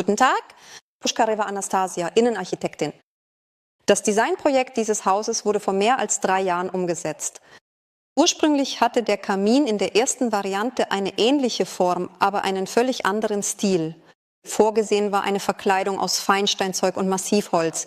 Guten Tag, Pushkareva Anastasia, Innenarchitektin. Das Designprojekt dieses Hauses wurde vor mehr als 3 Jahren umgesetzt. Ursprünglich hatte der Kamin in der ersten Variante eine ähnliche Form, aber einen völlig anderen Stil. Vorgesehen war eine Verkleidung aus Feinsteinzeug und Massivholz.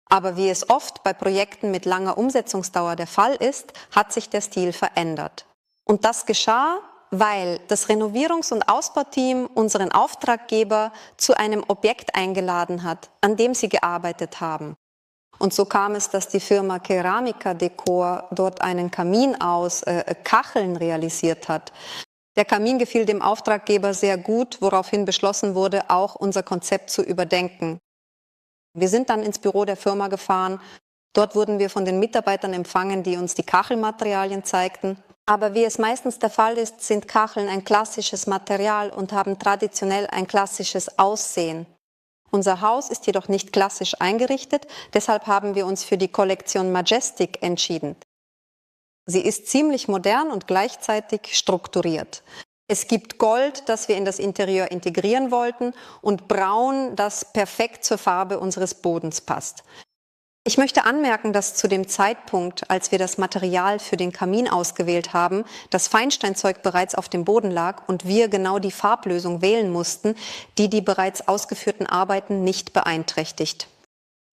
Aber wie es oft bei Projekten mit langer Umsetzungsdauer der Fall ist, hat sich der Stil verändert. Und das geschah, weil das Renovierungs- und Ausbauteam unseren Auftraggeber zu einem Objekt eingeladen hat, an dem sie gearbeitet haben. Und so kam es, dass die Firma Keramika Decor dort einen Kamin aus Kacheln realisiert hat. Der Kamin gefiel dem Auftraggeber sehr gut, woraufhin beschlossen wurde, auch unser Konzept zu überdenken. Wir sind dann ins Büro der Firma gefahren. Dort wurden wir von den Mitarbeitern empfangen, die uns die Kachelmaterialien zeigten. Aber wie es meistens der Fall ist, sind Kacheln ein klassisches Material und haben traditionell ein klassisches Aussehen. Unser Haus ist jedoch nicht klassisch eingerichtet, deshalb haben wir uns für die Kollektion Majestic entschieden. Sie ist ziemlich modern und gleichzeitig strukturiert. Es gibt Gold, das wir in das Interieur integrieren wollten, und Braun, das perfekt zur Farbe unseres Bodens passt. Ich möchte anmerken, dass zu dem Zeitpunkt, als wir das Material für den Kamin ausgewählt haben, das Feinsteinzeug bereits auf dem Boden lag und wir genau die Farblösung wählen mussten, die die bereits ausgeführten Arbeiten nicht beeinträchtigt.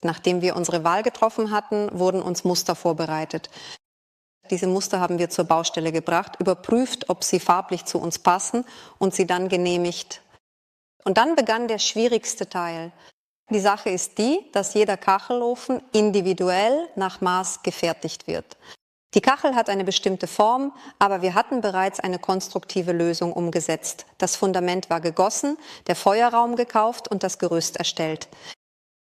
Nachdem wir unsere Wahl getroffen hatten, wurden uns Muster vorbereitet. Diese Muster haben wir zur Baustelle gebracht, überprüft, ob sie farblich zu uns passen und sie dann genehmigt. Und dann begann der schwierigste Teil. Die Sache ist die, dass jeder Kachelofen individuell nach Maß gefertigt wird. Die Kachel hat eine bestimmte Form, aber wir hatten bereits eine konstruktive Lösung umgesetzt. Das Fundament war gegossen, der Feuerraum gekauft und das Gerüst erstellt.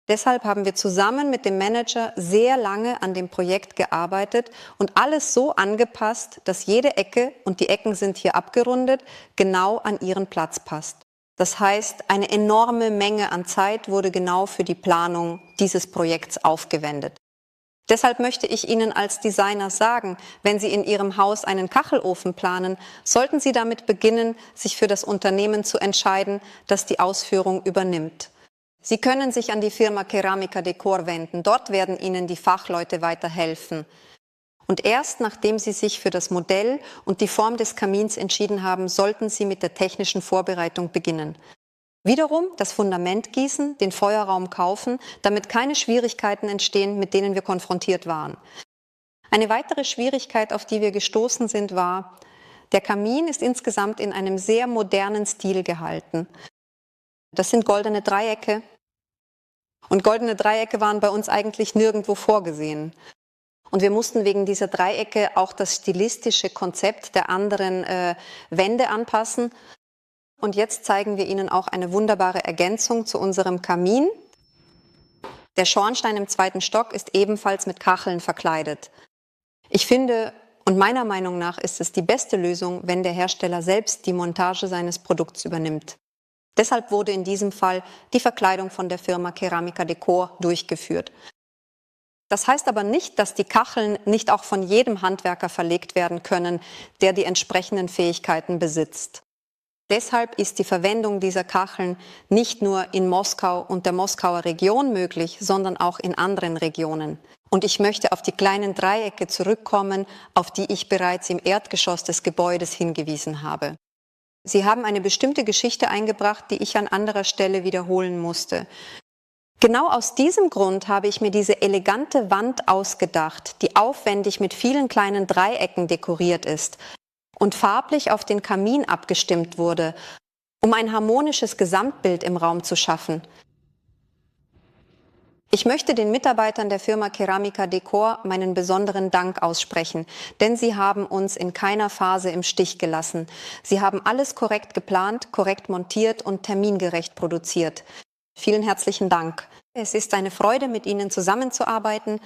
Deshalb haben wir zusammen mit dem Manager sehr lange an dem Projekt gearbeitet und alles so angepasst, dass jede Ecke, und die Ecken sind hier abgerundet, genau an ihren Platz passt. Das heißt, eine enorme Menge an Zeit wurde genau für die Planung dieses Projekts aufgewendet. Deshalb möchte ich Ihnen als Designer sagen, wenn Sie in Ihrem Haus einen Kachelofen planen, sollten Sie damit beginnen, sich für das Unternehmen zu entscheiden, das die Ausführung übernimmt. Sie können sich an die Firma Keramika Decor wenden, dort werden Ihnen die Fachleute weiterhelfen. Und erst nachdem Sie sich für das Modell und die Form des Kamins entschieden haben, sollten Sie mit der technischen Vorbereitung beginnen. Wiederum das Fundament gießen, den Feuerraum kaufen, damit keine Schwierigkeiten entstehen, mit denen wir konfrontiert waren. Eine weitere Schwierigkeit, auf die wir gestoßen sind, war, der Kamin ist insgesamt in einem sehr modernen Stil gehalten. Das sind goldene Dreiecke. Und goldene Dreiecke waren bei uns eigentlich nirgendwo vorgesehen. Und wir mussten wegen dieser Dreiecke auch das stilistische Konzept der anderen Wände anpassen. Und jetzt zeigen wir Ihnen auch eine wunderbare Ergänzung zu unserem Kamin. Der Schornstein im 2. Stock ist ebenfalls mit Kacheln verkleidet. Ich finde, und meiner Meinung nach ist es die beste Lösung, wenn der Hersteller selbst die Montage seines Produkts übernimmt. Deshalb wurde in diesem Fall die Verkleidung von der Firma Keramika Decor durchgeführt. Das heißt aber nicht, dass die Kacheln nicht auch von jedem Handwerker verlegt werden können, der die entsprechenden Fähigkeiten besitzt. Deshalb ist die Verwendung dieser Kacheln nicht nur in Moskau und der Moskauer Region möglich, sondern auch in anderen Regionen. Und ich möchte auf die kleinen Dreiecke zurückkommen, auf die ich bereits im Erdgeschoss des Gebäudes hingewiesen habe. Sie haben eine bestimmte Geschichte eingebracht, die ich an anderer Stelle wiederholen musste. Genau aus diesem Grund habe ich mir diese elegante Wand ausgedacht, die aufwendig mit vielen kleinen Dreiecken dekoriert ist und farblich auf den Kamin abgestimmt wurde, um ein harmonisches Gesamtbild im Raum zu schaffen. Ich möchte den Mitarbeitern der Firma Keramika Decor meinen besonderen Dank aussprechen, denn sie haben uns in keiner Phase im Stich gelassen. Sie haben alles korrekt geplant, korrekt montiert und termingerecht produziert. Vielen herzlichen Dank. Es ist eine Freude, mit Ihnen zusammenzuarbeiten.